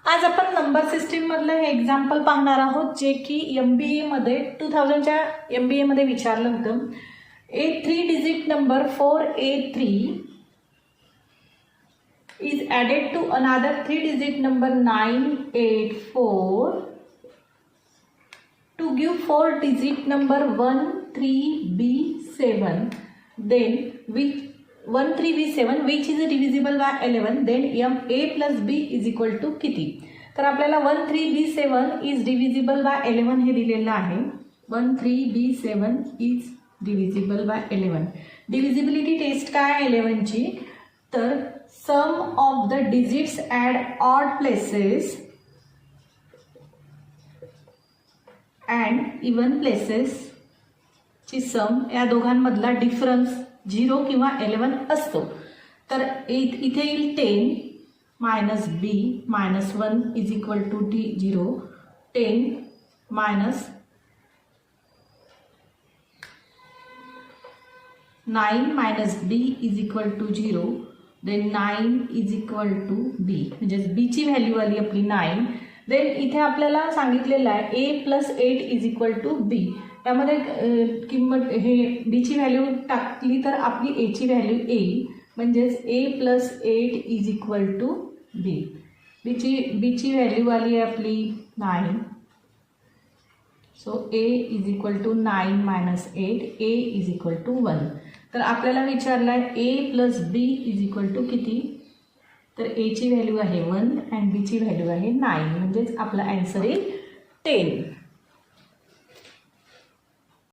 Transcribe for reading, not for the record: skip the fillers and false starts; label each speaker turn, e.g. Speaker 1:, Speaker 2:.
Speaker 1: आज आपण number system मधलं हे एक्झाम्पल पाहणार आहोत जे की MBA मध्ये 2000च्या MBA मध्ये विचारलं होतं. A 3 digit number 4A3 is added to another 3 digit number 984 to give 4 digit number 13B7. Then which 13B7 which is divisible by 11, then A plus B is equal to किती. तर आपल्याला 13B7 is divisible by 11 हे दिलेलं आहे. 13B7 is divisible by 11. Divisibility test काय आहे 11 ची, तर sum of the digits at odd places and even places ची सम, या दोघांमधला डिफरन्स 0 किंवा 11 असतो. तर इथे येईल 10 minus B minus 1 is equal to 0. 10 minus 9 minus B is equal to 0. Then 9 is equal to B, म्हणजेच बीची व्हॅल्यू आली आपली 9. देन इथे आपल्याला सांगितलेलं आहे A plus 8 is equal to B. त्यामध्ये किंमत हे बीची व्हॅल्यू टाकली तर आपली एची व्हॅल्यू येईल, म्हणजेच A plus 8 is equal to B. बीची व्हॅल्यू आली आहे आपली 9. So A is equal to 9 minus 8. A is equal to 1. तर आपल्याला विचारलं आहे A plus B is equal to किती, तर Aची व्हॅल्यू आहे 1 अँड बीची व्हॅल्यू आहे 9, म्हणजेच आपला ॲन्सर येईल 10.